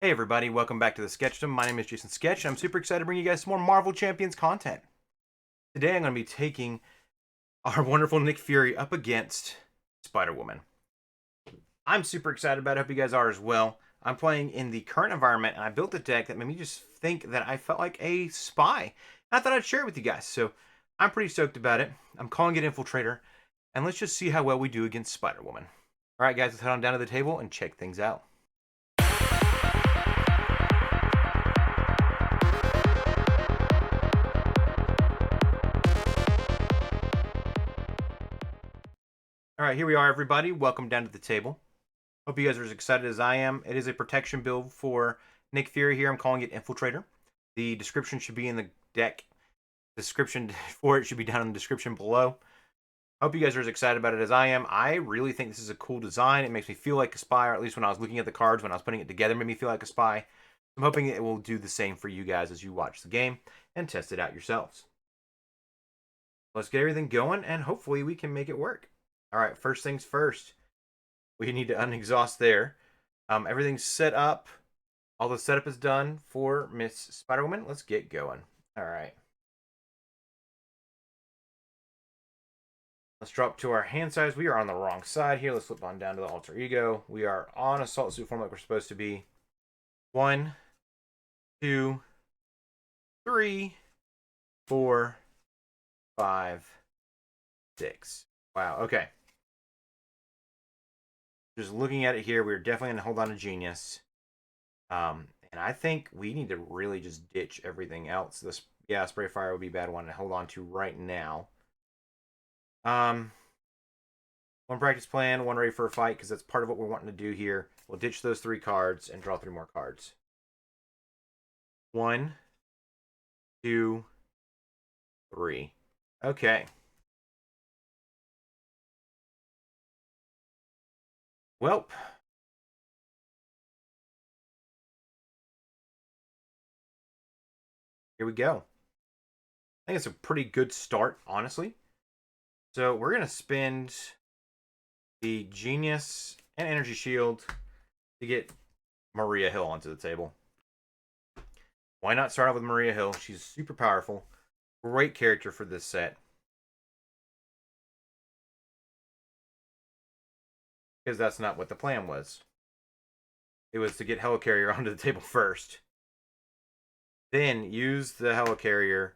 Hey everybody, welcome back to the Sketchdom. My name is Jason Sketch, and I'm super excited to bring you guys some more Marvel Champions content. Today I'm going to be taking our wonderful Nick Fury up against Spider-Woman. I'm super excited about it, I hope you guys are as well. I'm playing in the current environment, and I built a deck that made me just think that I felt like a spy. I thought I'd share it with you guys, so I'm pretty stoked about it. I'm calling it Infiltrator, and let's just see how well we do against Spider-Woman. Alright guys, let's head on down to the table and check things out. All right, here we are, everybody. Welcome down to the table. Hope you guys are as excited as I am. It is a protection build for Nick Fury here. I'm calling it Infiltrator. The description should be in the deck. Description for it should be down in the description below. Hope you guys are as excited about it as I am. I really think this is a cool design. It makes me feel like a spy, or at least when I was looking at the cards, when I was putting it together, it made me feel like a spy. I'm hoping it will do the same for you guys as you watch the game and test it out yourselves. Let's get everything going, and hopefully we can make it work. All right, first things first. We need to unexhaust there. Everything's set up. All the setup is done for Miss Spider-Woman. Let's get going. All right. Let's drop to our hand size. We are on the wrong side here. Let's flip on down to the alter ego. We are on assault suit form like we're supposed to be. 1, 2, 3, 4, 5, 6. Wow. Okay. Just looking at it here, we're definitely going to hold on to Genius. And I think we need to really just ditch everything else. This, yeah, Spray Fire would be a bad one to hold on to right now. One practice plan, one ready for a fight, because that's part of what we're wanting to do here. We'll ditch those 3 cards and draw 3 more cards. 1, 2, 3. Okay. Well, here we go. I think it's a pretty good start, honestly. So we're going to spend the Genius and Energy Shield to get Maria Hill onto the table. Why not start off with Maria Hill? She's super powerful. Great character for this set. Because that's not what the plan was. It was to get Helicarrier onto the table first. Then use the Helicarrier,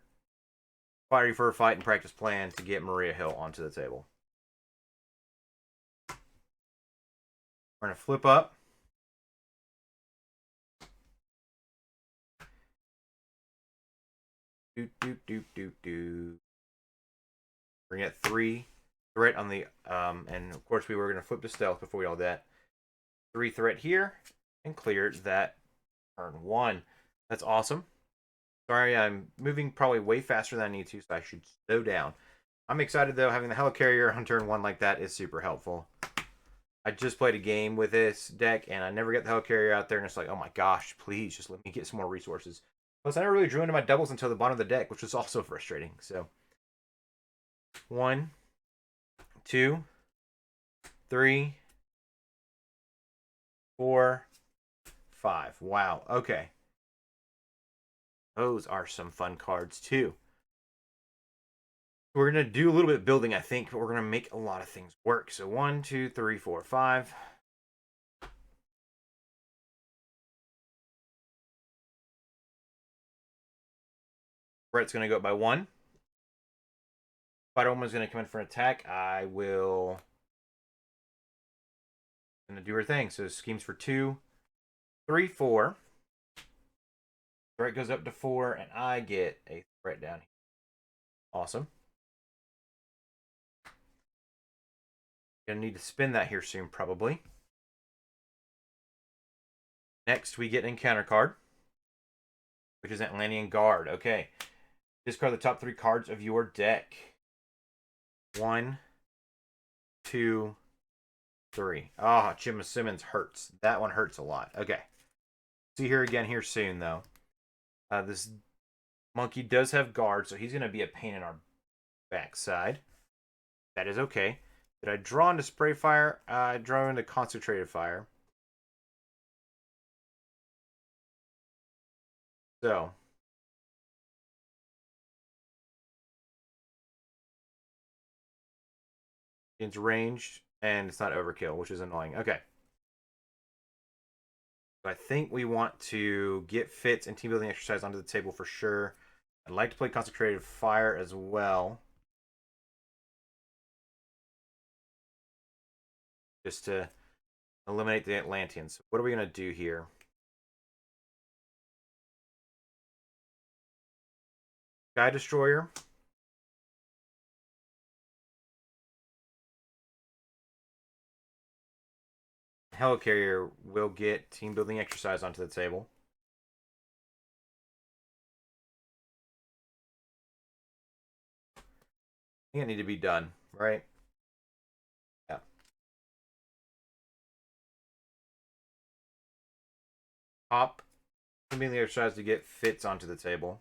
fight for a fight and practice plan to get Maria Hill onto the table. We're going to flip up. We're going to get 3 threat on the, and of course we were going to flip to stealth before we all that. 3 threat here and cleared that turn 1. That's awesome. Sorry, I'm moving probably way faster than I need to, so I should slow down. I'm excited though, having the Helicarrier on turn 1 like that is super helpful. I just played a game with this deck, and I never got the Helicarrier out there, and it's like, oh my gosh, please, just let me get some more resources. Plus, I never really drew into my doubles until the bottom of the deck, which was also frustrating. So, 1, 2, 3, 4, 5. Wow, okay. Those are some fun cards, too. We're going to do a little bit of building, I think, but we're going to make a lot of things work. So 1, 2, 3, 4, 5. Brett's going to go up by 1. Spider-Woman's going to come in for an attack. I will... going to do her thing. So schemes for 2, 3, 4. Threat goes up to 4, and I get a threat down here. Awesome. Gonna need to spin that here soon, probably. Next, we get an encounter card, which is an Atlantian Guard. Okay. Discard the top 3 cards of your deck. 1, 2, 3. Ah, Jim Simmons hurts. That one hurts a lot. Okay. See her again here soon, though. This monkey does have guard, so he's going to be a pain in our backside. That is okay. Did I draw into Spray Fire? I draw into Concentrated Fire. So it's ranged and it's not overkill, which is annoying. Okay. So I think we want to get fits and team building exercise onto the table for sure. I'd like to play Concentrated Fire as well. Just to eliminate the Atlantians. What are we going to do here? Sky Destroyer. Helicarrier will get team building exercise onto the table. I think it need to be done, right? Yeah. Pop team building exercise to get fits onto the table.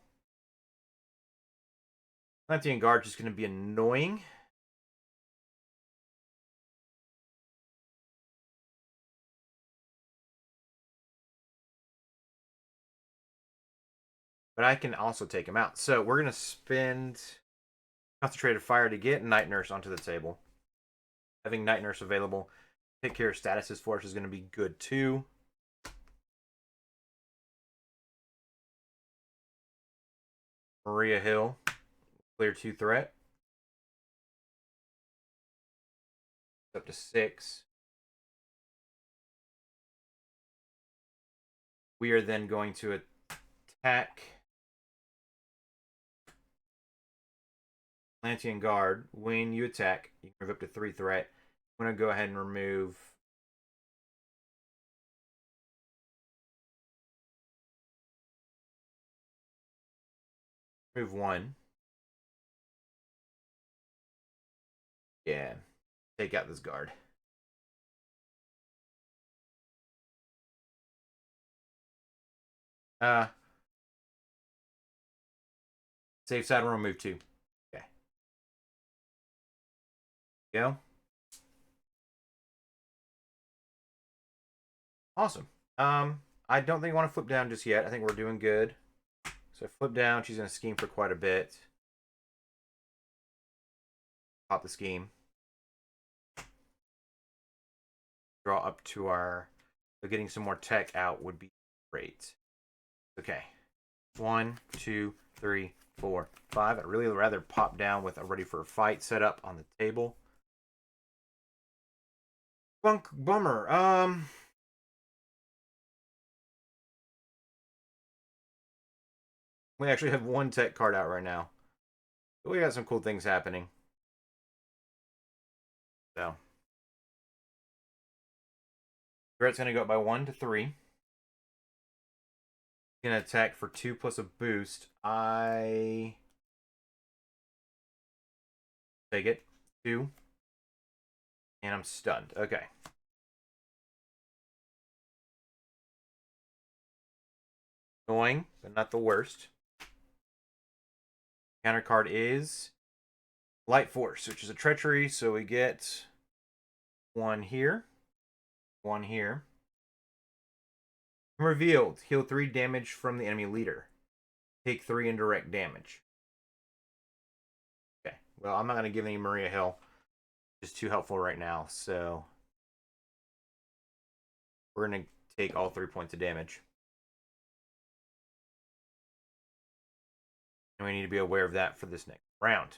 Atlantean Guard is just going to be annoying. But I can also take him out. So we're going to spend Concentrated Fire to get Night Nurse onto the table. Having Night Nurse available, take care of statuses for us is going to be good too. Maria Hill, clear 2 threat. Up to 6. We are then going to attack Atlantean Guard. When you attack, you can move up to 3 threat. I'm going to go ahead and remove move 1. Yeah. Take out this guard. Safe side, we'll move 2. Okay. Go. Awesome. I don't think I want to flip down just yet. I think we're doing good. So flip down. She's going to scheme for quite a bit. Pop the scheme. Draw up to our... So getting some more tech out would be great. Okay. 1, 2, 3, 4, 5. I'd really rather pop down with a ready for a fight set up on the table. Bummer. We actually have 1 tech card out right now. But we got some cool things happening. So. Threat's going to go up by 1 to 3. Going to attack for 2 plus a boost. I take it. 2. And I'm stunned. Okay. Annoying, but not the worst. Counter card is Light Force, which is a treachery, so we get 1 here. 1 here. Revealed. Heal 3 damage from the enemy leader. Take 3 indirect damage. Okay. Well, I'm not going to give any Maria Hill. It's too helpful right now, so we're going to take all 3 points of damage. And we need to be aware of that for this next round.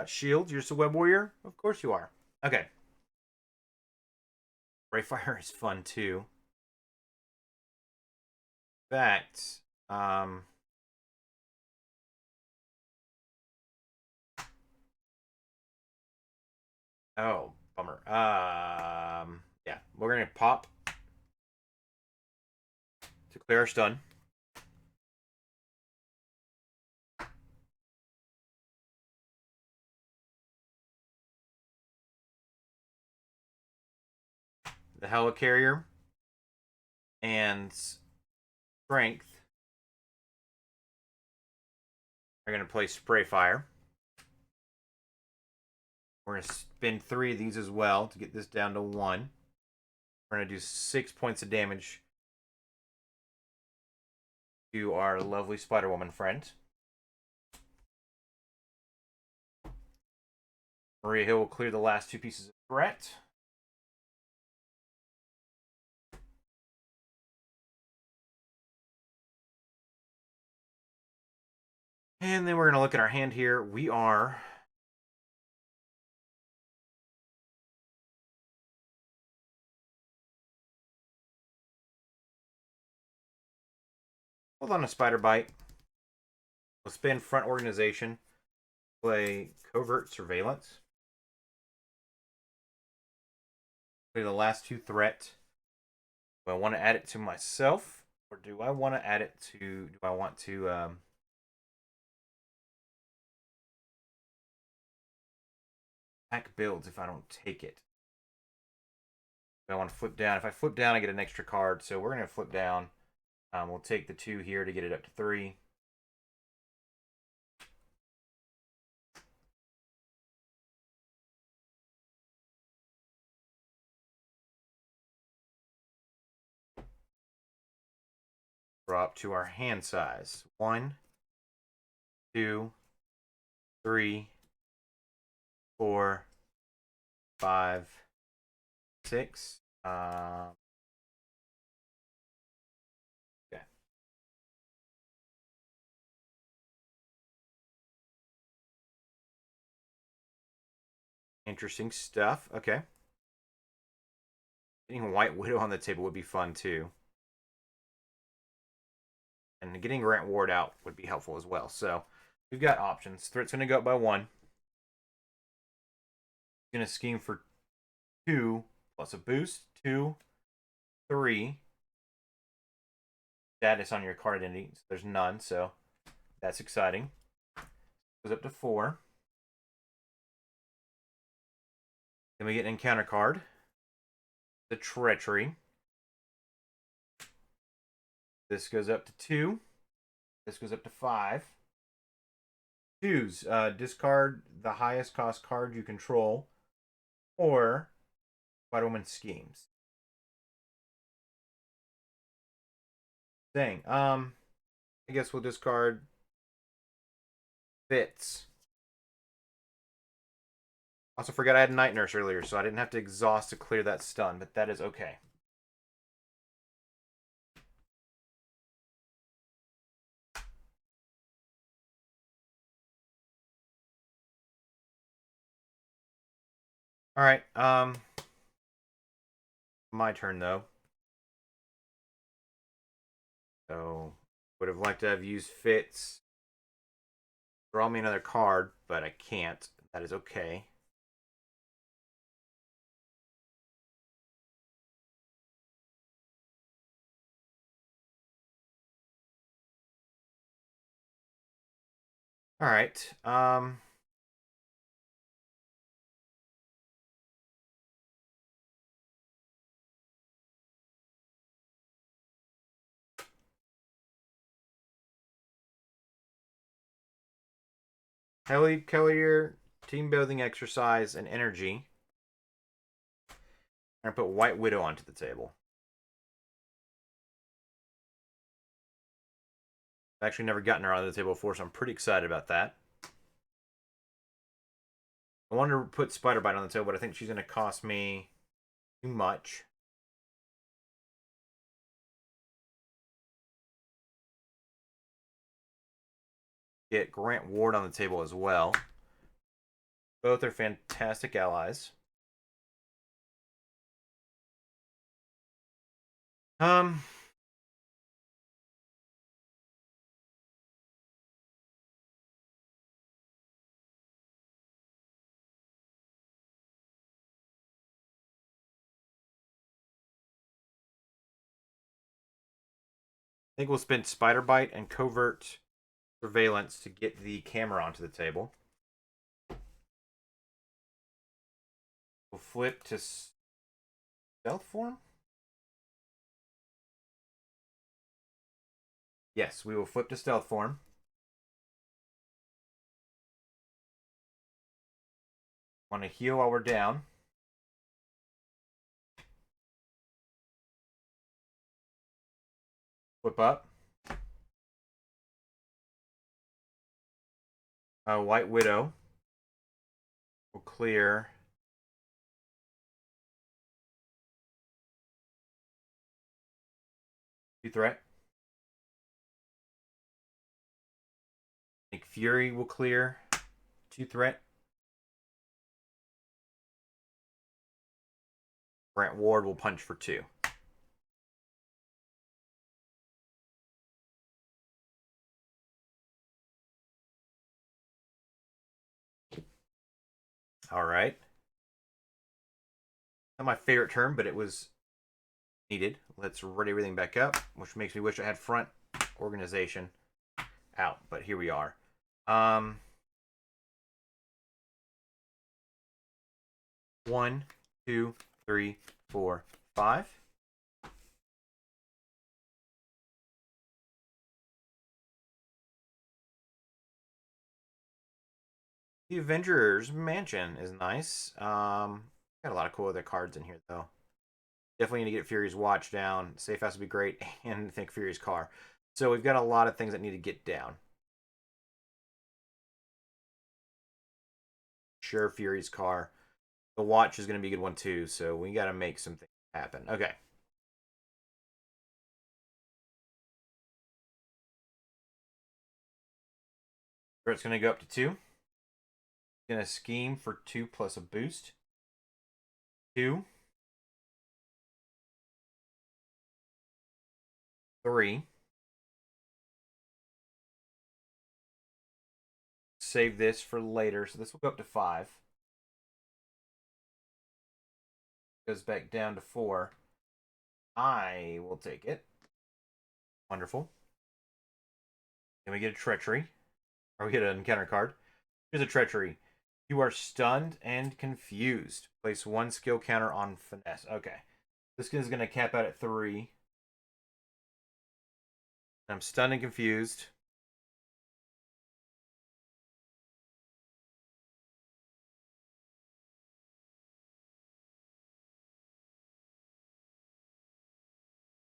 Shield, you're just a web warrior? Of course you are. Okay. Rayfire is fun too. In fact, oh, bummer. Yeah, we're gonna pop to clear our stun. the helicarrier and strength are going to play spray fire. We're going to spin 3 of these as well to get this down to 1. We're going to do 6 points of damage to our lovely Spider-Woman friend. Maria Hill will clear the last 2 pieces of threat. And then we're going to look at our hand here. We are... Hold on a Spider Bite. We'll spin Front Organization. Play Covert Surveillance. Play the last 2 threat. Do I want to add it to myself? Or do I want to add it to... Do I want to... pack builds if I don't take it. I want to flip down. If I flip down, I get an extra card. So we're going to flip down. We'll take the 2 here to get it up to 3. Drop to our hand size. 1, 2, 3, 4, 5, 6. Okay. Interesting stuff. Okay. Getting a White Widow on the table would be fun too. And getting Grant Ward out would be helpful as well. So we've got options. Threat's going to go up by 1. Going to scheme for 2 plus a boost. 2, 3. Status on your card identity. So there's none, so that's exciting. Goes up to 4. Then we get an encounter card. The Treachery. This goes up to 2. This goes up to 5. 2s. Discard the highest cost card you control. Or Spider-Woman Schemes. Dang. I guess we'll discard Fits. Also forgot I had Night Nurse earlier, so I didn't have to exhaust to clear that stun, but that is okay. All right. My turn though. So would have liked to have used Fits. Draw me another card, but I can't. That is okay. All right. Helicarrier, team building exercise, and energy. I'm going to put White Widow onto the table. I've actually never gotten her onto the table before, so I'm pretty excited about that. I wanted to put Spider Bite on the table, but I think she's going to cost me too much. Get Grant Ward on the table as well. Both are fantastic allies. I think we'll spend Spider Bite and Covert Surveillance to get the camera onto the table. We'll flip to stealth form? Yes, we will flip to stealth form. Want to heal while we're down. Flip up. White Widow will clear. Two threat. Nick Fury will clear. Two threat. Grant Ward will punch for two. All right. Not my favorite term, but it was needed. Let's ready everything back up, which makes me wish I had front organization out, but here we are. 1, 2, 3, 4, 5. The Avengers Mansion is nice. Got a lot of cool other cards in here, though. Definitely need to get Fury's watch down. Safe House would be great, and I think Fury's car. So we've got a lot of things that need to get down. Sure, Fury's car. The watch is going to be a good one, too, so we got to make some things happen. Okay. It's going to go up to 2. Going to scheme for 2 plus a boost. 2. 3. Save this for later, so this will go up to 5. Goes back down to 4. I will take it. Wonderful. Then we get a treachery. Or we get an encounter card. Here's a treachery. You are stunned and confused. Place 1 skill counter on finesse. Okay. This is going to cap out at 3. I'm stunned and confused.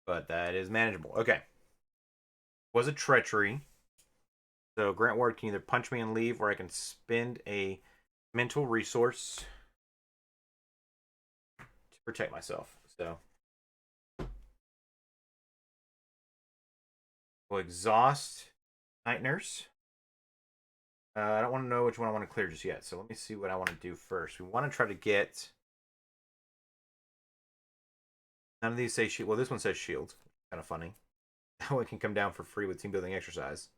But that is manageable. Okay. Was a treachery. So Grant Ward can either punch me and leave, or I can spend a mental resource to protect myself. So we'll exhaust Night Nurse. I don't want to know which one I want to clear just yet. So let me see what I want to do first. We want to try to get... None of these say shield. Well, this one says shield. Kind of funny. That one can come down for free with team building exercise.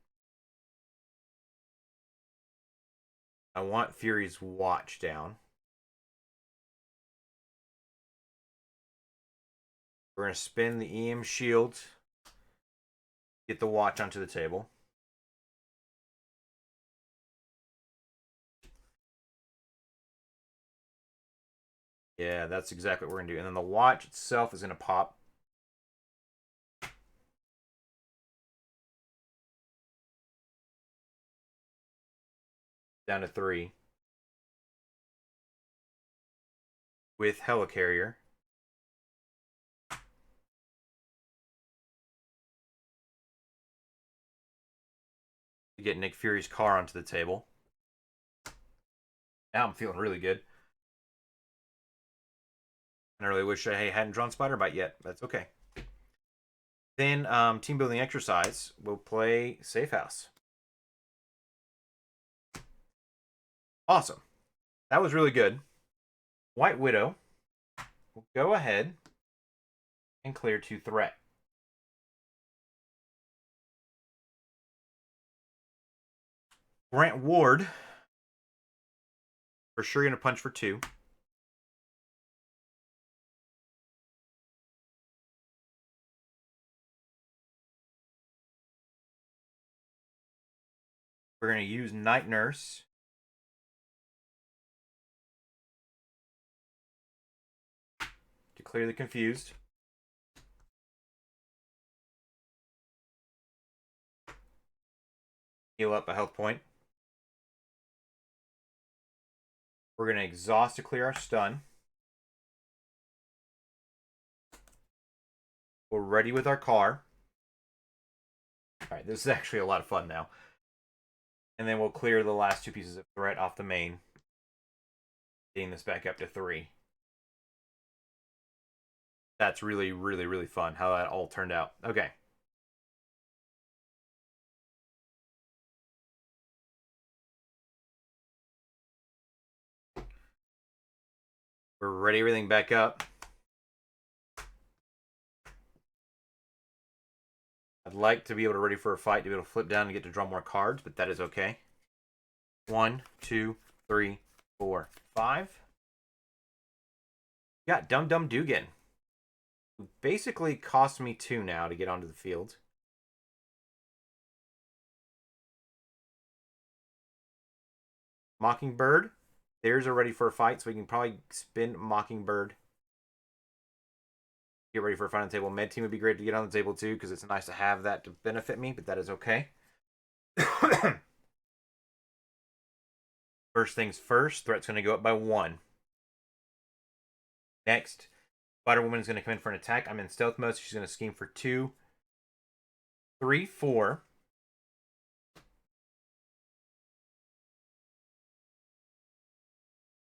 I want Fury's watch down. We're going to spin the EM shield. Get the watch onto the table. Yeah, that's exactly what we're going to do. And then the watch itself is going to pop. Down to 3. With Helicarrier. To get Nick Fury's car onto the table. Now I'm feeling really good. I really wish I hadn't drawn Spider-Bite yet. That's okay. Then team building exercise. We'll play Safe House. Awesome. That was really good. White Widow will go ahead and clear 2 threat. Grant Ward, for sure going to punch for 2. We're going to use Night Nurse. To clear the confused. Heal up a health point. We're going to exhaust to clear our stun. We're ready with our car. All right, this is actually a lot of fun now. And then we'll clear the last 2 pieces of threat off the main. Getting this back up to 3. That's really, really, really fun how that all turned out. Okay. We're ready everything back up. I'd like to be able to ready for a fight to be able to flip down and get to draw more cards, but that is okay. 1, 2, 3, 4, 5. Got Dum Dum Dugan. Who basically cost me 2 now to get onto the field. Mockingbird. There's a ready for a fight, so we can probably spin Mockingbird. Get ready for a fight on the table. Med team would be great to get on the table too, because it's nice to have that to benefit me, but that is okay. First things first, threat's going to go up by 1. Next, Spider-Woman is going to come in for an attack. I'm in stealth mode, so she's going to scheme for 2, 3, 4.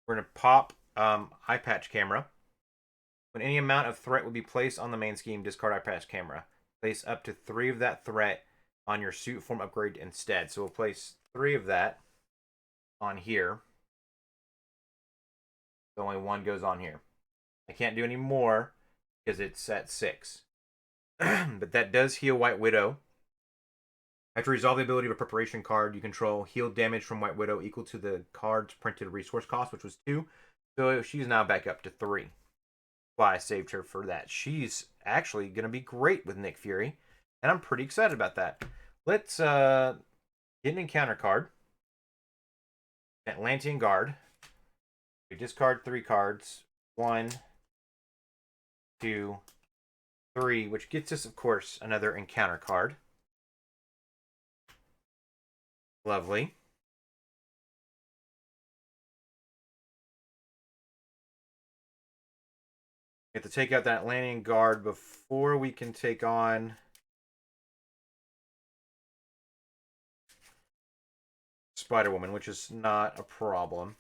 We're going to pop eye patch camera. When any amount of threat would be placed on the main scheme, discard eye patch camera. Place up to 3 of that threat on your suit form upgrade instead. So we'll place 3 of that on here. So only 1 goes on here. I can't do any more because it's at 6. But that does heal White Widow. After resolve the ability of a preparation card you control, heal damage from White Widow equal to the card's printed resource cost, which was 2. So she's now back up to 3. Why I saved her for that. She's actually going to be great with Nick Fury, and I'm pretty excited about that. Let's get an encounter card. Atlantian Guard. We discard 3 cards. 1, 2, 3, which gets us, of course, another encounter card. Lovely. We have to take out that Atlantian Guard before we can take on Spider-Woman, which is not a problem.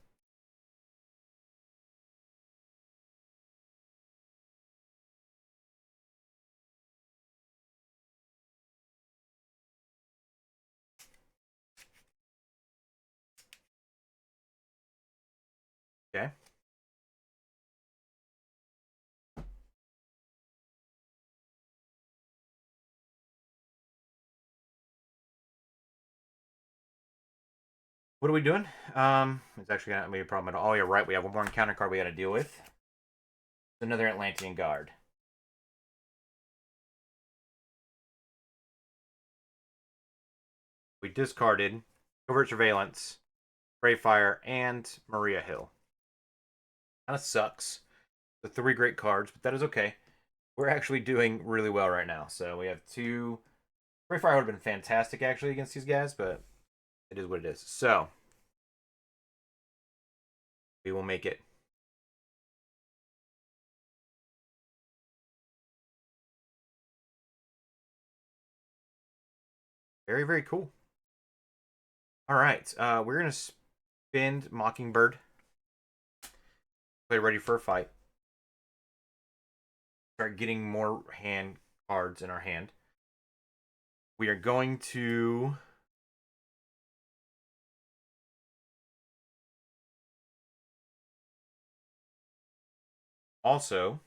Okay. What are we doing? It's actually not be a problem at all. Oh, you're right. We have one more encounter card we got to deal with. Another Atlantian Guard. We discarded Covert Surveillance, Sprayfire, and Maria Hill. Kind of sucks. The 3 great cards, but that is okay. We're actually doing really well right now. So we have 2. Sprayfire would have been fantastic actually against these guys, but it is what it is. So we will make it. Very, very cool. All right. We're going to spend Mockingbird. Play ready for a fight. Start getting more hand cards in our hand. We are going to also,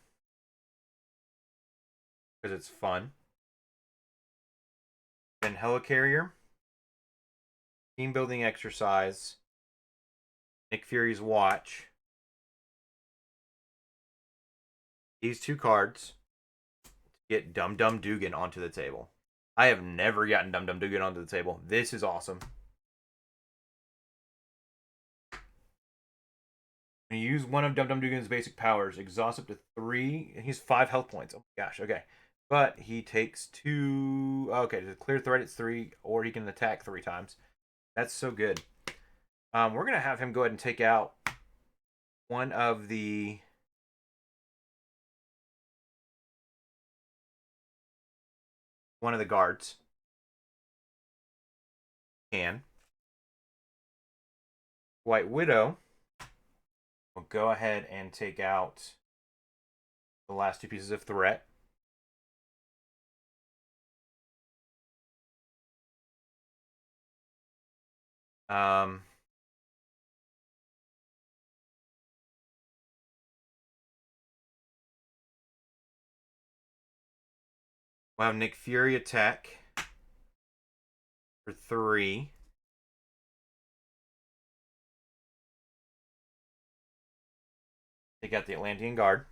because it's fun, then Helicarrier, team building exercise, Nick Fury's watch. These 2 cards to get Dum Dum Dugan onto the table. I have never gotten Dum Dum Dugan onto the table. This is awesome. When you use one of Dum Dum Dugan's basic powers, exhaust up to 3. He's 5 health points. Oh my gosh, okay. But he takes 2. Okay, to clear threat, it's 3, or he can attack 3 times. That's so good. We're going to have him go ahead and take out one of the guards. Can. White Widow will go ahead and take out the last 2 pieces of threat. Um, we'll have Nick Fury attack for 3. Take out the Atlantian guard.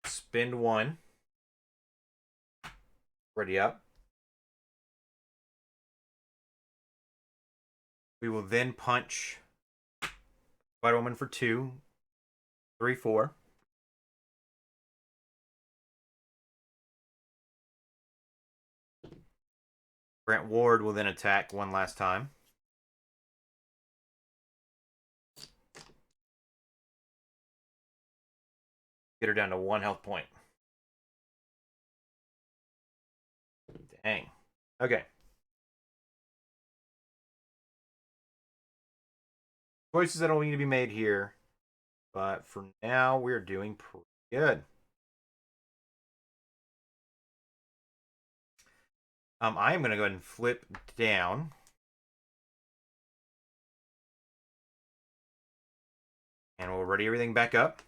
Spend 1. Ready up. We will then punch Spider Woman for 2. 3, 4. Grant Ward will then attack one last time. Get her down to 1 health point. Dang. Okay. Choices that will need to be made here. But for now, we're doing pretty good. I am going to go ahead and flip down. And we'll ready everything back up.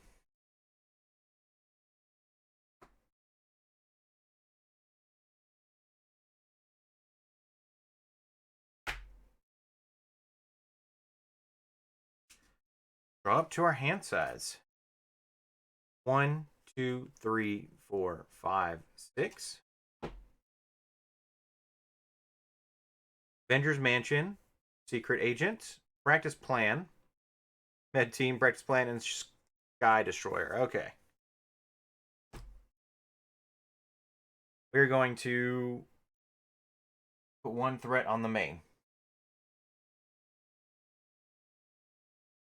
Draw up to our hand size. 1, 2, 3, 4, 5, 6. Avengers Mansion, Secret Agent, Practice Plan, Med Team, Practice Plan, and Sky Destroyer. Okay. We're going to put 1 threat on the main.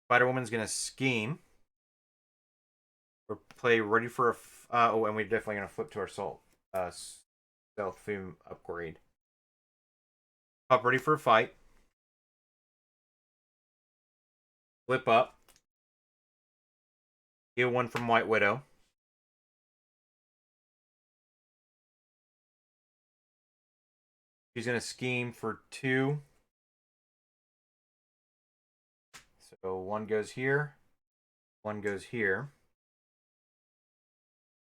Spider-Woman's going to scheme. Or play ready for a... oh, and we're definitely going to flip to our stealth foom upgrade. Up ready for a fight. Flip up. Get 1 from White Widow. She's going to scheme for 2. So 1 goes here. 1 goes here.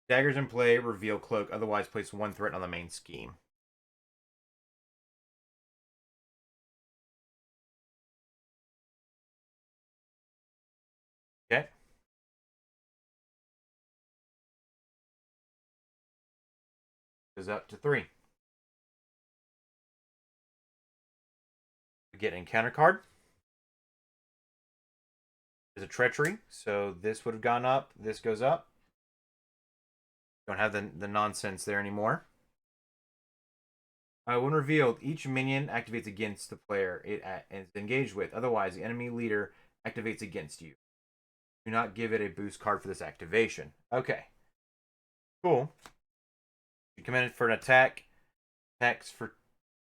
Daggers in play, reveal Cloak. Otherwise, place 1 threat on the main scheme. Okay. Goes up to 3. We get an encounter card. There's a treachery, so this would have gone up. This goes up. Don't have the nonsense there anymore. When revealed, each minion activates against the player it is engaged with. Otherwise, the enemy leader activates against you. Do not give it a boost card for this activation. Okay. Cool. She commanded for an attack. Attacks for...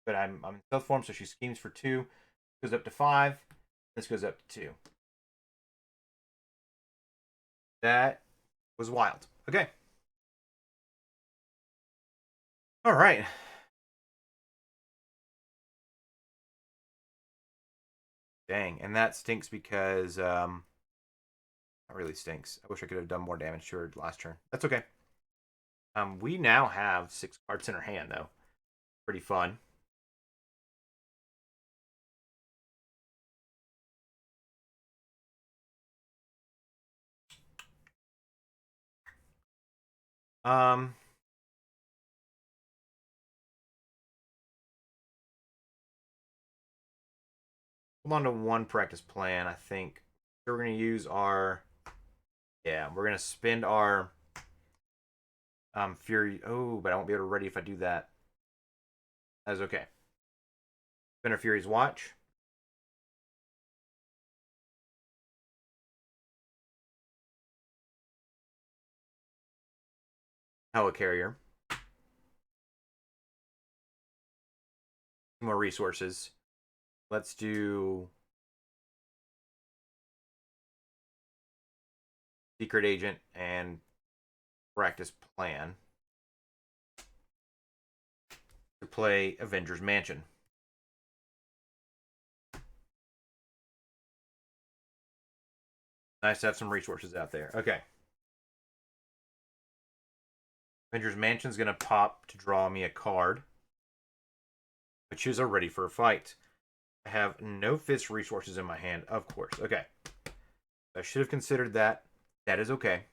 But I'm in stealth form, so she schemes for 2. Goes up to 5. This goes up to 2. That was wild. Okay. All right. Dang, and that stinks because that really stinks. I wish I could have done more damage to her last turn. That's okay. We now have 6 cards in her hand, though. Pretty fun. Um, hold on to one practice plan, I think. We're going to use our... Yeah, we're going to spend our Fury... Oh, but I won't be able to ready if I do that. That's okay. Spend our Fury's Watch. Helicarrier. More resources. Let's do Secret Agent and Practice Plan to play Avengers Mansion. Nice to have some resources out there. Okay. Avengers Mansion's going to pop to draw me a card. I choose a Ready for a Fight. I have no fist resources in my hand, of course. Okay. I should have considered that. That is okay.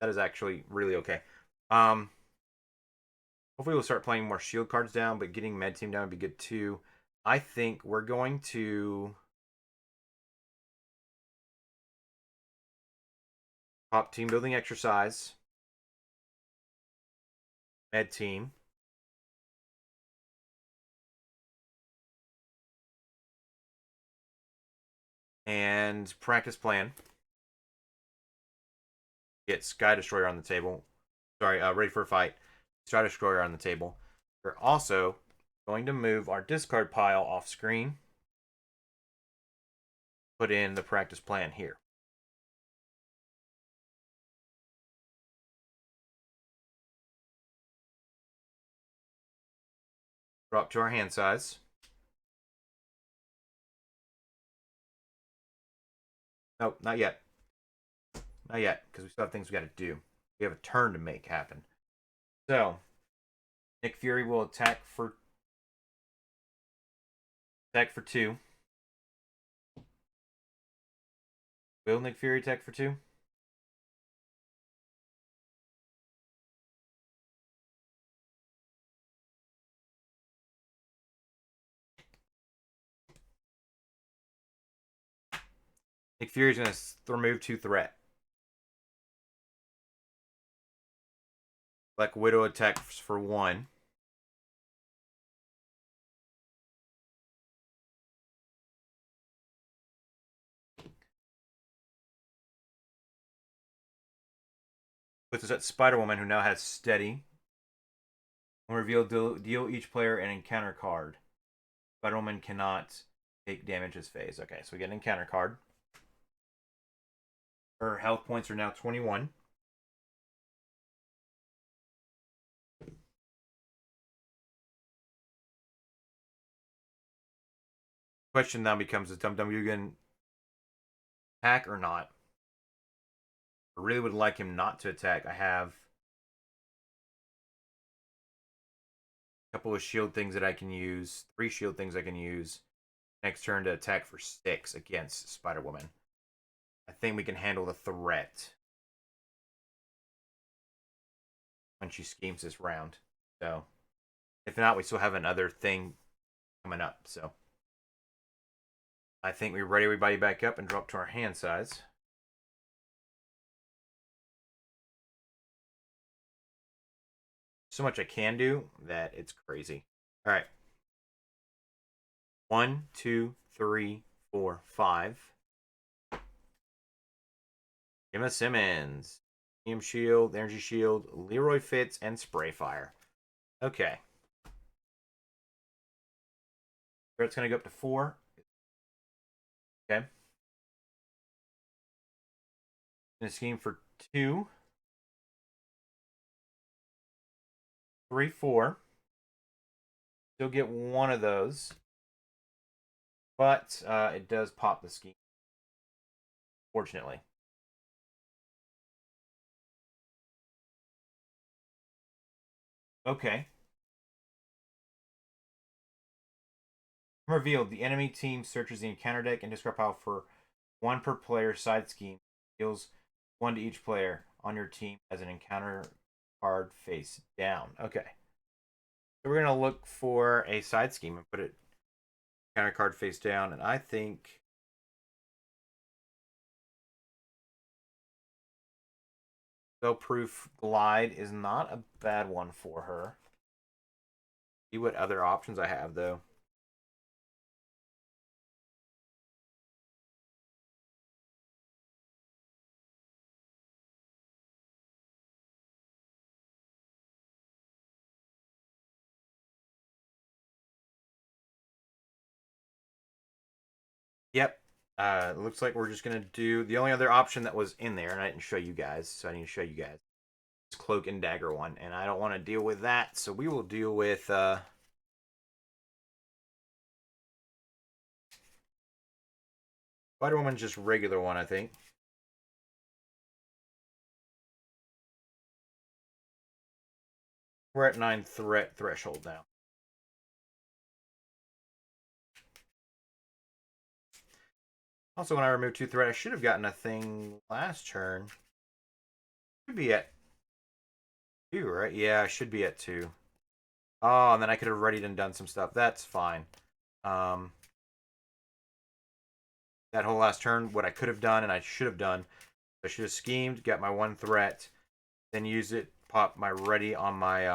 That is actually really okay. Hopefully we'll start playing more shield cards down, but getting med team down would be good too. I think we're going to pop team building exercise, med team, and practice plan. Get Sky Destroyer on the table. Sorry, Ready for a Fight. Sky Destroyer on the table. We're also going to move our discard pile off screen. Put in the practice plan here. Drop to our hand size. Nope, not yet. Not yet, because we still have things we got to do. We have a turn to make happen. So, Nick Fury will attack for 2. Will Nick Fury attack for 2? Nick Fury's going to remove 2 threat. Black Widow attacks for 1. Puts us at Spider-Woman, who now has Steady. When revealed, deal each player an encounter card. Spider-Woman cannot take damage this phase. Okay, so we get an encounter card. Her health points are now 21. Question now becomes: is Dum Dum Yugen attack or not? I really would like him not to attack. I have a couple of shield things that I can use. 3 shield things I can use. Next turn to attack for 6 against Spider-Woman. I think we can handle the threat when she schemes this round. So, if not, we still have another thing coming up. So, I think we ready everybody back up and drop to our hand size. So much I can do that it's crazy. All right. 1, 2, 3, 4, 5. Emma Simmons, Medium Shield, Energy Shield, Leroy Fitz, and Spray Fire. Okay. Threat's going to go up to 4. Okay. Gonna scheme for 2, 3, 4. Still get one of those. But it does pop the scheme. Fortunately. Okay. Revealed, the enemy team searches the encounter deck and discard pile for 1 per player side scheme. Deals One to each player on your team as an encounter card face down. Okay. So we're going to look for a side scheme and put it encounter card face down. And I think Spell-proof glide is not a bad one for her. See what other options I have, though. Yep. It looks like we're just going to do... The only other option that was in there, and I didn't show you guys, so I need to show you guys, is Cloak and Dagger one. And I don't want to deal with that, so we will deal with... Spider-Woman's just regular one, I think. We're at 9 threat threshold now. Also, when I removed 2 threat, I should have gotten a thing last turn. Should be at 2, right? Yeah, I should be at 2. Oh, and then I could have readied and done some stuff. That's fine. That whole last turn, what I could have done and I should have done, I should have schemed, got my 1 threat, then use it, pop my ready on my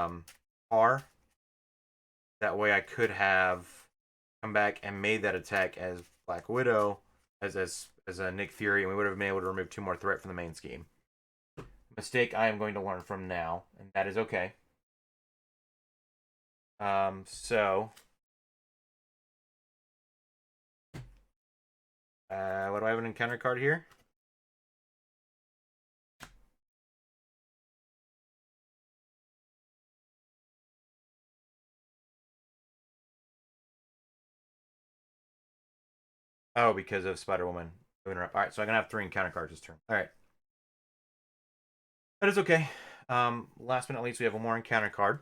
R. That way I could have come back and made that attack as Black Widow, as a Nick Fury, and we would have been able to remove 2 more threat from the main scheme. Mistake I am going to learn from now, and that is okay. So what do I have an encounter card here? Oh, because of Spider-Woman. Alright, so I'm going to have 3 encounter cards this turn. Alright. That is okay. Last but not least, we have one more encounter card.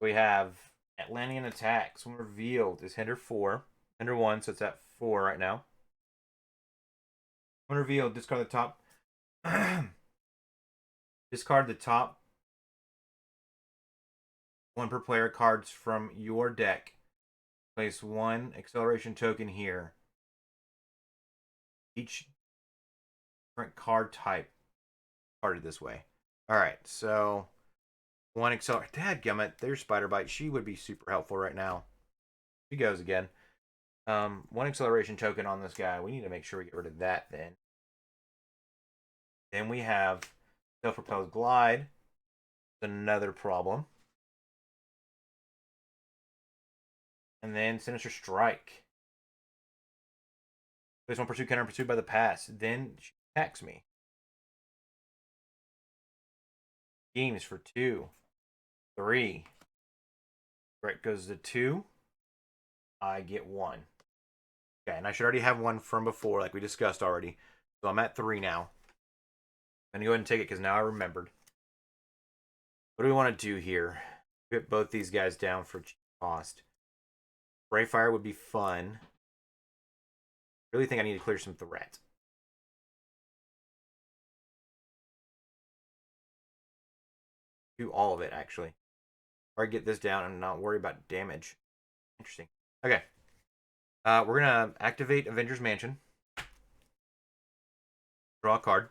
We have Atlantian attacks. When revealed, is Hinder 4. Hinder 1, so it's at 4 right now. When revealed, discard the top. Discard the top 1 per player cards from your deck. Place 1 acceleration token here. Each different card type carded this way. Alright, so 1 accelerate. Dadgummit, there's Spider Bite. She would be super helpful right now. She goes again. 1 acceleration token on this guy. We need to make sure we get rid of that then. Then we have self-propelled glide. Another problem. And then Sinister Strike. Place 1 pursuit counter pursued by the pass. Then she attacks me. Games for 2. 3. Threat goes to 2. I get 1. Okay, and I should already have 1 from before, like we discussed already. So I'm at 3 now. I'm going to go ahead and take it because now I remembered. What do we want to do here? Get both these guys down for cheap cost. Spray Fire would be fun. I really think I need to clear some threat. Do all of it, actually. Or get this down and not worry about damage. Interesting. Okay. We're going to activate Avengers Mansion. Draw a card.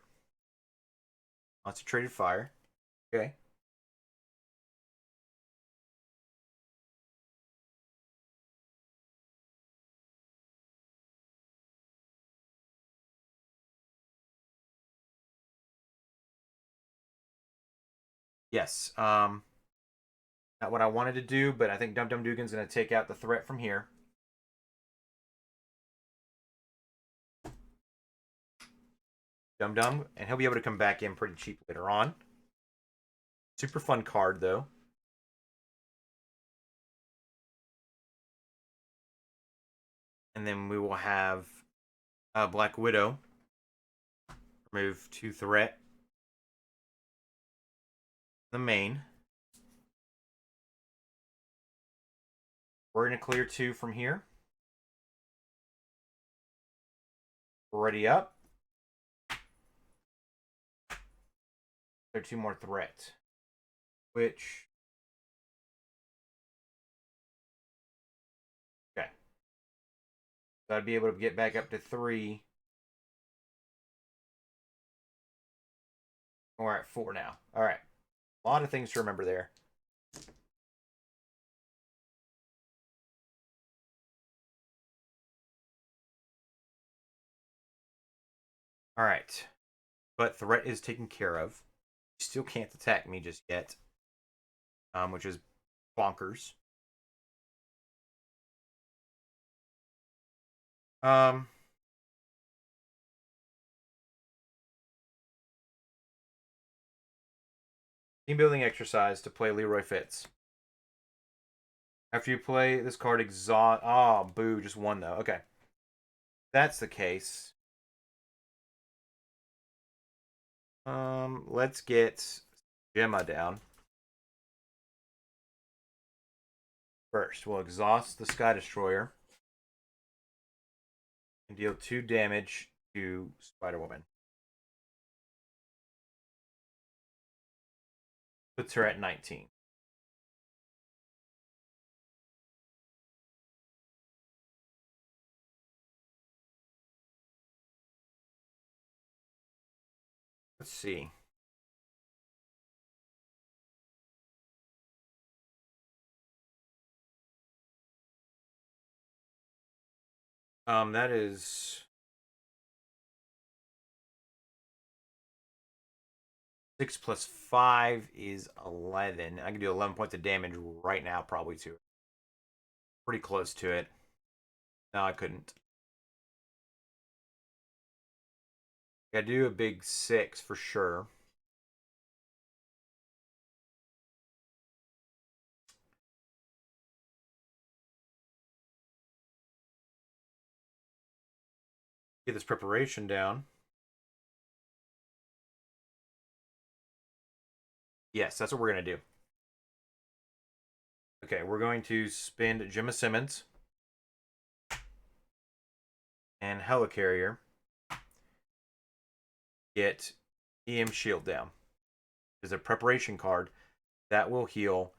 Concentrated Fire. Okay. Yes. Not what I wanted to do, but I think Dum Dum Dugan's going to take out the threat from here. Dum Dum, and he'll be able to come back in pretty cheap later on. Super fun card, though. And then we will have Black Widow. Remove 2 threat. The main. We're going to clear 2 from here. Already up. There are 2 more threat. Which... Okay. So I'd be able to get back up to 3. We're at 4 now. Alright. A lot of things to remember there. Alright. But threat is taken care of. You still can't attack me just yet. Which is bonkers. Team building exercise to play Leroy Fitz. After you play this card, exhaust. Oh, boo! Just 1 though. Okay, that's the case. Let's get Gemma down first. We'll exhaust the Sky Destroyer and deal 2 damage to Spider-Woman. Puts her at 19. Let's see. That is 6 plus 5 is 11. I can do 11 points of damage right now, probably too. Pretty close to it. No, I couldn't. I do a big 6 for sure. Get this preparation down. Yes, that's what we're going to do. Okay, we're going to spend Gemma Simmons and Helicarrier. Get EM Shield down. There's a preparation card that will heal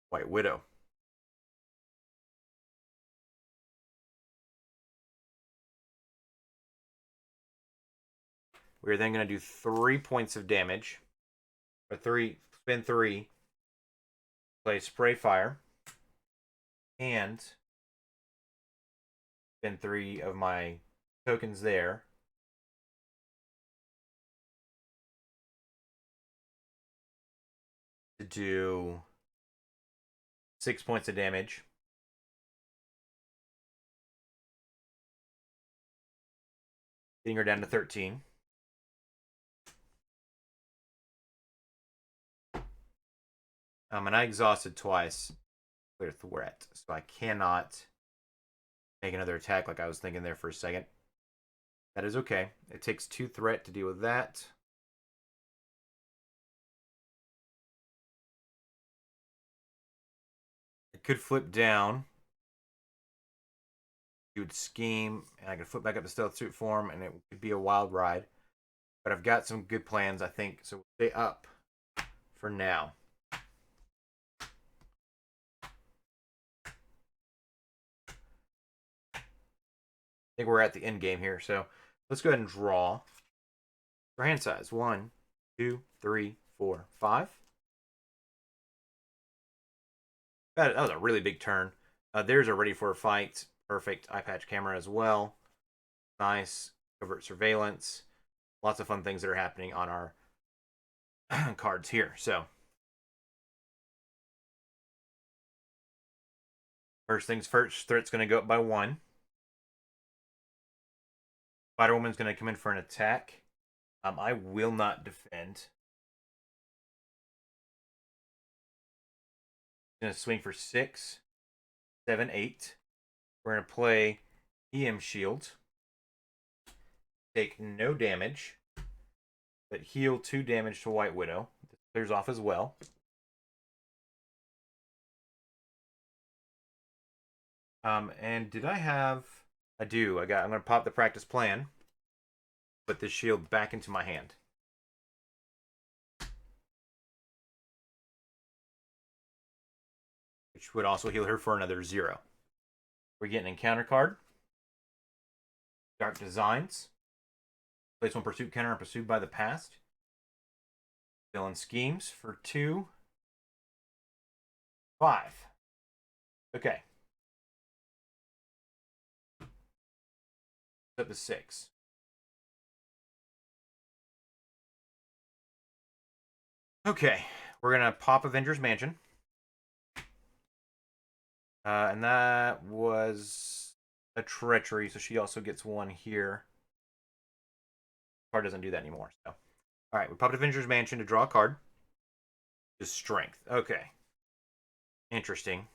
White Widow. We're then going to do 3 points of damage. Or 3, spend 3. Play Spray Fire. And spend 3 of my tokens there. To do 6 points of damage. Getting her down to 13. And I exhausted twice. Clear threat. So I cannot make another attack like I was thinking there for a second. That is okay. It takes 2 threat to deal with that. It could flip down. You would scheme, and I could flip back up to stealth suit form, and it could be a wild ride. But I've got some good plans, I think. So we'll stay up for now. I think we're at the end game here, so let's go ahead and draw. For hand size, 1, 2, 3, 4, 5. That was a really big turn. There's a ready for a fight. Perfect eye patch camera as well. Nice covert surveillance. Lots of fun things that are happening on our cards here. So first things first, threat's going to go up by 1. Spider-Woman's going to come in for an attack. I will not defend. Going to swing for 6, 7, 8. We're going to play EM Shield. Take no damage, but heal 2 damage to White Widow. This clears off as well. And did I have... I do. I'm going to pop the practice plan. put this shield back into my hand. Which would also heal her for another 0. We're getting an encounter card. Dark Designs. Place 1 pursuit counter on pursued by the past. Villain Schemes for 2. 5. Okay. Up to 6. Okay. We're going to pop Avengers Mansion. And that was a treachery, so she also gets 1 here. Card doesn't do that anymore. So, all right, we popped Avengers Mansion to draw a card. Just strength. Okay. Interesting.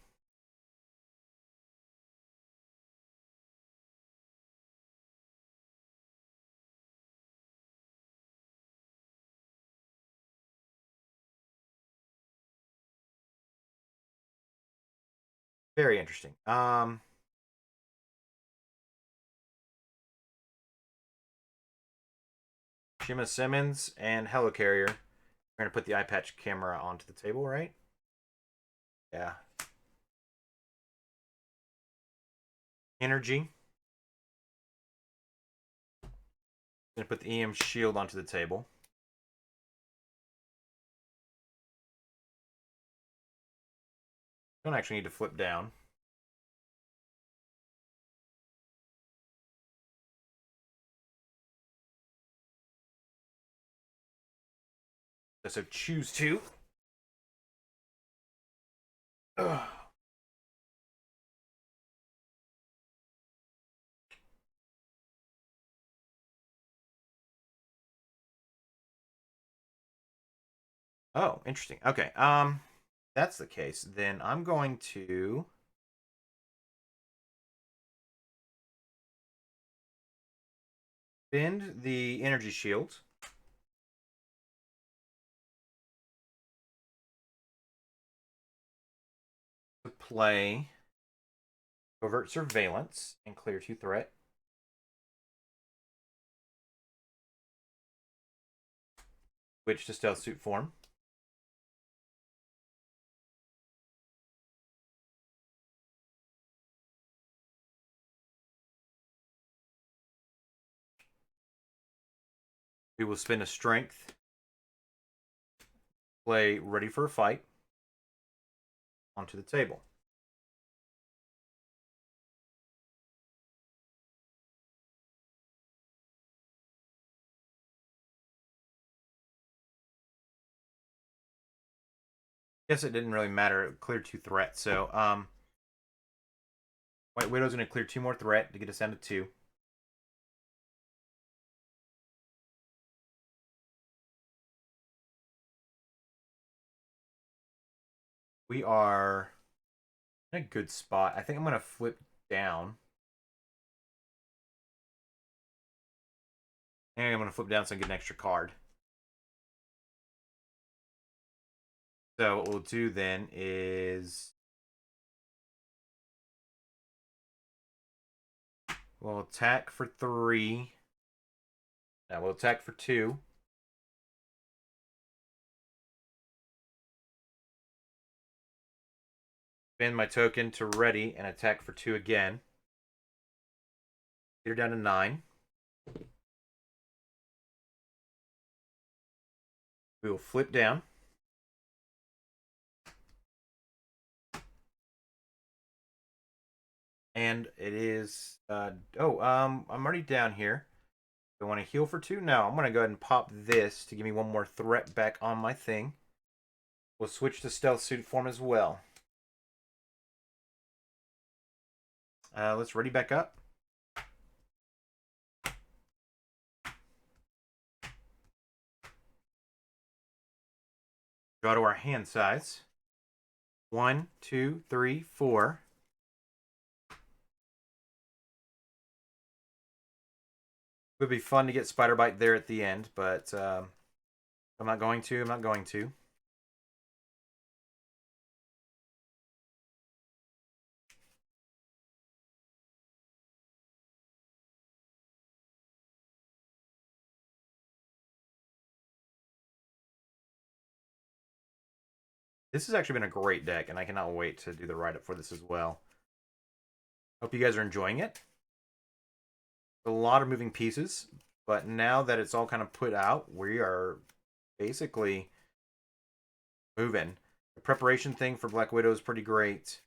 Very interesting. Shima Simmons and Helicarrier. We're going to put the eye patch camera onto the table, right? Yeah. Energy. Going to put the EM shield onto the table. Don't actually need to flip down. So choose 2. Ugh. Oh, interesting. Okay. That's the case. Then I'm going to bend the energy shield. To play Covert Surveillance and clear 2 threat. Switch to Stealth Suit form. We will spend a strength. Play Ready for a Fight onto the table. Guess it didn't really matter. It cleared 2 threats. So, White Widow's going to clear 2 more threat to get us down to 2. We are in a good spot. I think I'm going to flip down. And I'm going to flip down so I can get an extra card. So what we'll do then is we'll attack for 3. Now we'll attack for 2. Spend my token to ready and attack for 2 again. Get her down to 9. We will flip down. And it is I'm already down here. Do I want to heal for 2? No, I'm going to go ahead and pop this to give me 1 more threat back on my thing. We'll switch to Stealth Suit form as well. Let's ready back up. Draw to our hand size. 1, 2, 3, 4. It would be fun to get Spider Bite there at the end, but I'm not going to. I'm not going to. This has actually been a great deck, and I cannot wait to do the write-up for this as well. Hope you guys are enjoying it. A lot of moving pieces, but now that it's all kind of put out, we are basically moving. The preparation thing for Black Widow is pretty great.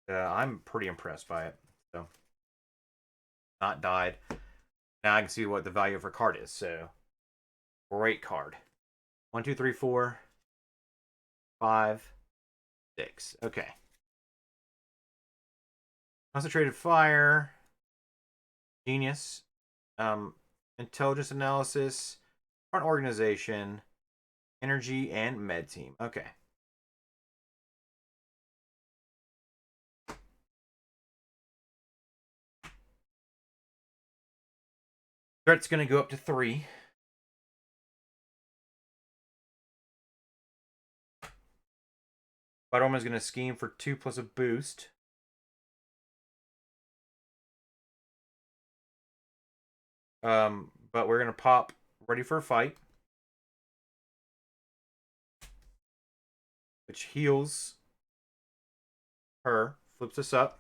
I'm pretty impressed by it. So, not died. Now I can see what the value of her card is. So, great card. 1, 2, 3, 4, 5, 6. Okay. Concentrated Fire. Genius. Intelligence Analysis. Front Organization. Energy and Med Team. Okay. Threat's going to go up to 3. Spider-Woman is going to scheme for 2 plus a boost. But we're going to pop Ready for a Fight, which heals her, flips us up.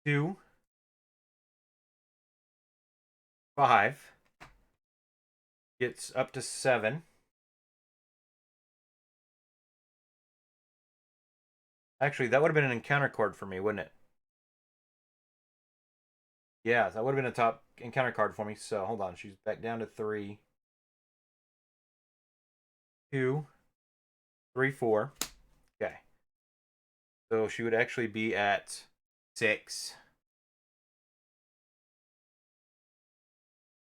Two, 5, gets up to 7. Actually, that would have been an encounter card for me, wouldn't it? Yeah, that would have been a top encounter card for me. So hold on, she's back down to 3, 2, 3, 4. Okay, so she would actually be at 6.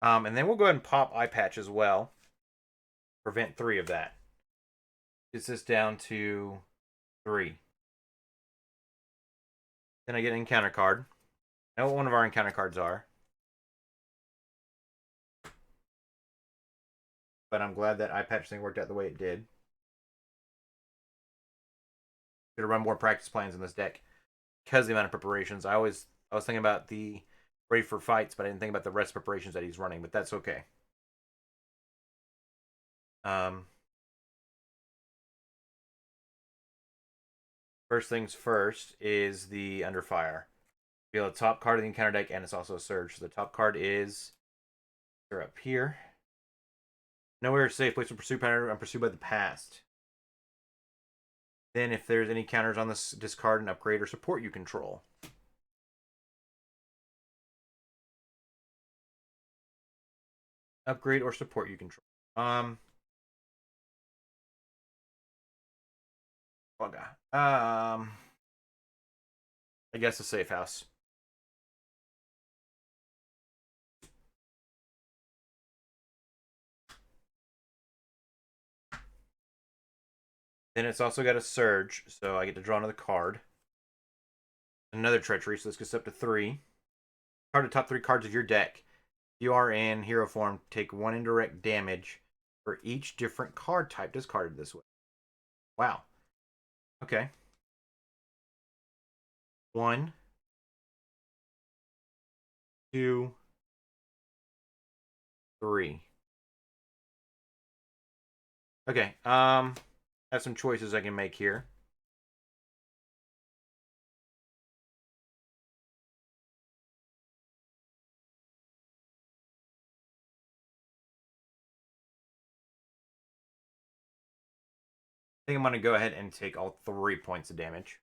And then we'll go ahead and pop Eye Patch as well. Prevent 3 of that. Gets this down to 3. Then I get an encounter card. I know what one of our encounter cards are. But I'm glad that Eye Patch thing worked out the way it did. Should have run more practice plans in this deck because of the amount of preparations. I was thinking about the Ready for Fights, but I didn't think about the rest of preparations that he's running, but that's okay. First things first is the Under Fire. Reveal the top card of the encounter deck, and it's also a Surge. So the top card is they're up here. Nowhere safe place to pursue pattern. I'm pursued by the past. Then, if there's any counters on this, discard and upgrade or support you control. Upgrade or support you control. I guess a safe house. Then it's also got a Surge, so I get to draw another card. Another Treachery, so this gets up to 3. Card the top 3 cards of your deck. If you are in hero form, take 1 indirect damage for each different card type discarded this way. Wow. Okay. 1, 2, 3. Okay. Have some choices I can make here. I think I'm going to go ahead and take all 3 points of damage.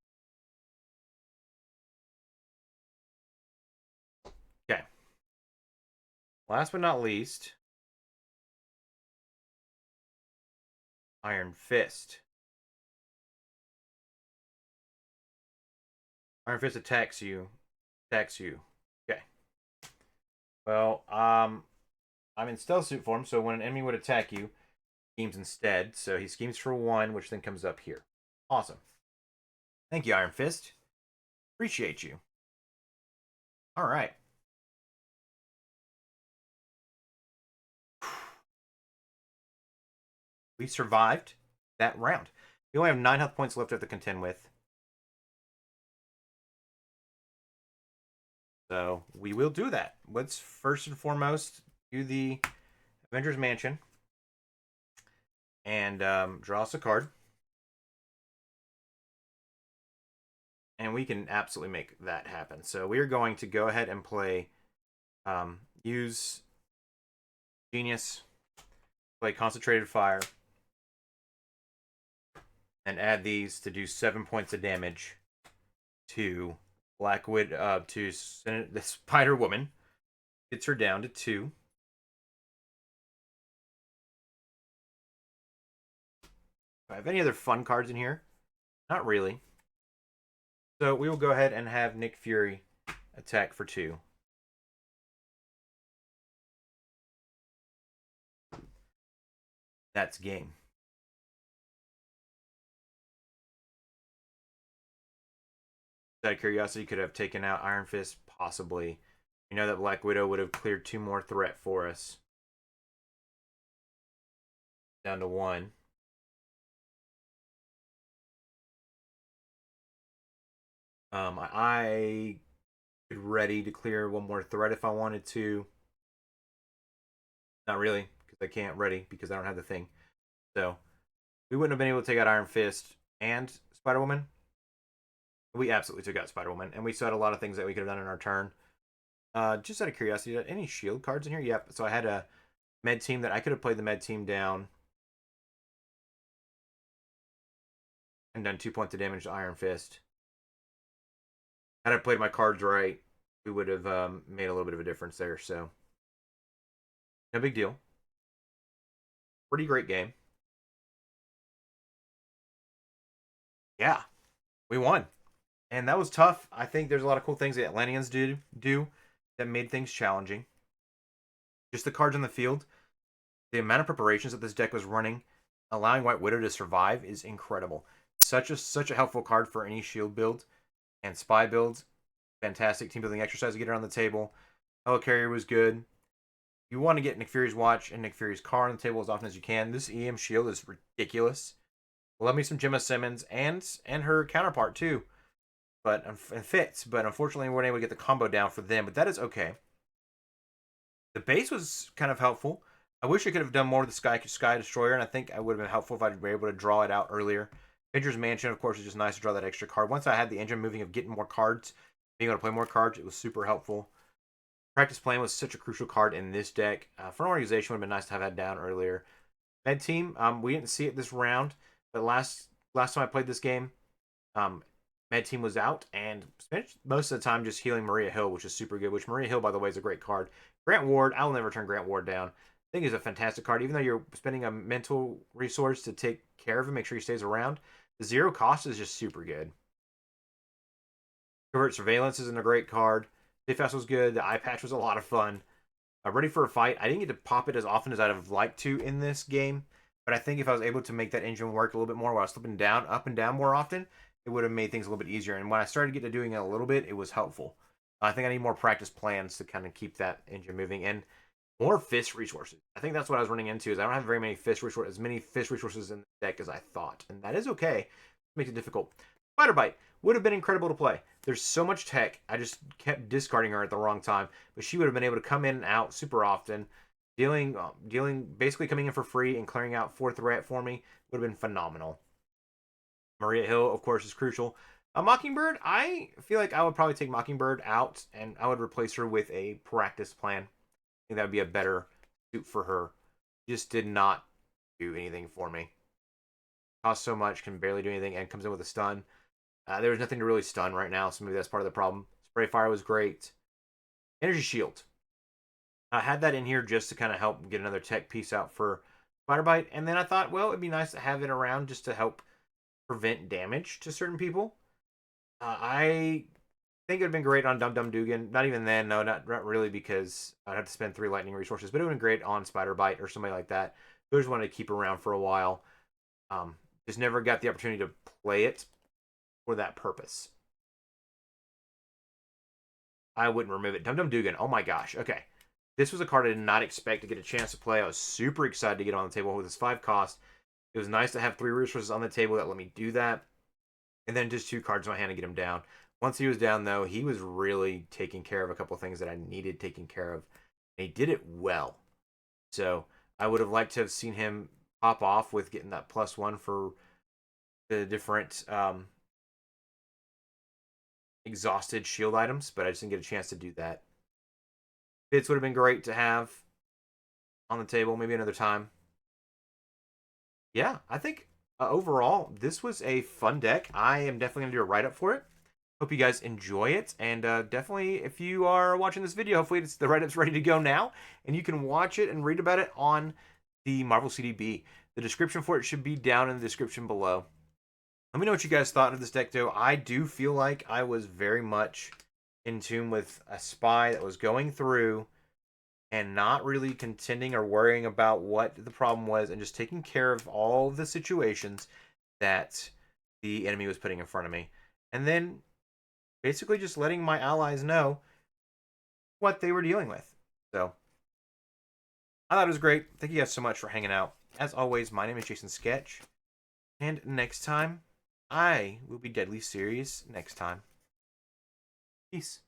Okay. Last but not least, Iron Fist. Iron Fist attacks you. Okay. Well, I'm in stealth suit form, so when an enemy would attack you, schemes instead. So he schemes for 1, which then comes up here. Awesome. Thank you, Iron Fist. Appreciate you. All right. We survived that round. We only have 9 health points left to contend with. So we will do that. Let's first and foremost do the Avengers Mansion and draw us a card. And we can absolutely make that happen. So we are going to go ahead and play, use Genius, play Concentrated Fire, and add these to do 7 points of damage to Black Widow, to the Spider Woman. Gets her down to 2. Do I have any other fun cards in here? Not really. So we will go ahead and have Nick Fury attack for 2. That's game. Out of curiosity, could have taken out Iron Fist, possibly. We know that Black Widow would have cleared 2 more threat for us. Down to 1. I could ready to clear 1 more threat if I wanted to. Not really, because I can't ready because I don't have the thing. So we wouldn't have been able to take out Iron Fist and Spider-Woman. We absolutely took out Spider-Woman, and we still had a lot of things that we could have done in our turn. Just out of curiosity, any shield cards in here? Yep. So I had a med team that I could have played the med team down and done 2 points of damage to Iron Fist. Had I played my cards right, we would have made a little bit of a difference there. So no big deal. Pretty great game. Yeah, we won. And that was tough. I think there's a lot of cool things the Atlantians do that made things challenging. Just the cards on the field, the amount of preparations that this deck was running, allowing White Widow to survive is incredible. Such a helpful card for any shield build and spy builds. Fantastic team building exercise to get her on the table. Helicarrier was good. You want to get Nick Fury's watch and Nick Fury's car on the table as often as you can. This EM shield is ridiculous. Love me some Gemma Simmons and her counterpart too. But it fits. But unfortunately, we weren't able to get the combo down for them. But that is okay. The base was kind of helpful. I wish I could have done more with the Sky Destroyer, and I think I would have been helpful if I'd been able to draw it out earlier. Avengers Mansion, of course, is just nice to draw that extra card. Once I had the engine moving of getting more cards, being able to play more cards, it was super helpful. Practice Plan was such a crucial card in this deck. For an organization, would have been nice to have that down earlier. Med Team, we didn't see it this round, but last time I played this game, Med Team was out and spent most of the time just healing Maria Hill, which is super good. Which Maria Hill, by the way, is a great card. Grant Ward, I will never turn Grant Ward down. I think he's a fantastic card. Even though you're spending a mental resource to take care of him, make sure he stays around, the 0 cost is just super good. Covert Surveillance isn't a great card. Steadfast was good. The Eye Patch was a lot of fun. Ready for a Fight. I didn't get to pop it as often as I'd have liked to in this game, but I think if I was able to make that engine work a little bit more while I was slipping down, up and down more often, it would have made things a little bit easier. And when I started getting to doing it a little bit, it was helpful. I think I need more practice plans to kind of keep that engine moving, and more fist resources. I think that's what I was running into, is I don't have very many fist resources, as many fist resources in the deck as I thought, and that is okay. It makes it difficult. Spider Bite would have been incredible to play. There's so much tech. I just kept discarding her at the wrong time, but she would have been able to come in and out super often, dealing basically coming in for free and clearing out 4 threat for me would have been phenomenal. Maria Hill, of course, is crucial. Mockingbird, I feel like I would probably take Mockingbird out and I would replace her with a Practice Plan. I think that would be a better suit for her. Just did not do anything for me. Costs so much, can barely do anything, and comes in with a stun. There was nothing to really stun right now, so maybe that's part of the problem. Spray Fire was great. Energy Shield. I had that in here just to kind of help get another tech piece out for Spider Bite, and then I thought, well, it'd be nice to have it around just to help prevent damage to certain people. I think it would have been great on Dum Dum Dugan. Not even then, no, not really, because I'd have to spend 3 lightning resources, but it would have been great on Spider Bite or somebody like that. I just wanted to keep around for a while. Just never got the opportunity to play it for that purpose. I wouldn't remove it. Dum Dum Dugan, oh my gosh, okay. This was a card I did not expect to get a chance to play. I was super excited to get on the table with this 5 cost. It was nice to have 3 resources on the table that let me do that. And then just 2 cards in my hand to get them down. Once he was down, though, he was really taking care of a couple things that I needed taking care of. And he did it well. So I would have liked to have seen him pop off with getting that +1 for the different exhausted shield items, but I just didn't get a chance to do that. Bits would have been great to have on the table, maybe another time. Yeah, I think overall, this was a fun deck. I am definitely going to do a write-up for it. Hope you guys enjoy it, and definitely, if you are watching this video, hopefully the write-up's ready to go now, and you can watch it and read about it on the Marvel CDB. The description for it should be down in the description below. Let me know what you guys thought of this deck, though. I do feel like I was very much in tune with a spy that was going through and not really contending or worrying about what the problem was and just taking care of all the situations that the enemy was putting in front of me. And then basically just letting my allies know what they were dealing with. So I thought it was great. Thank you guys so much for hanging out. As always, my name is Jason Sketch. And next time, I will be deadly serious next time. Peace.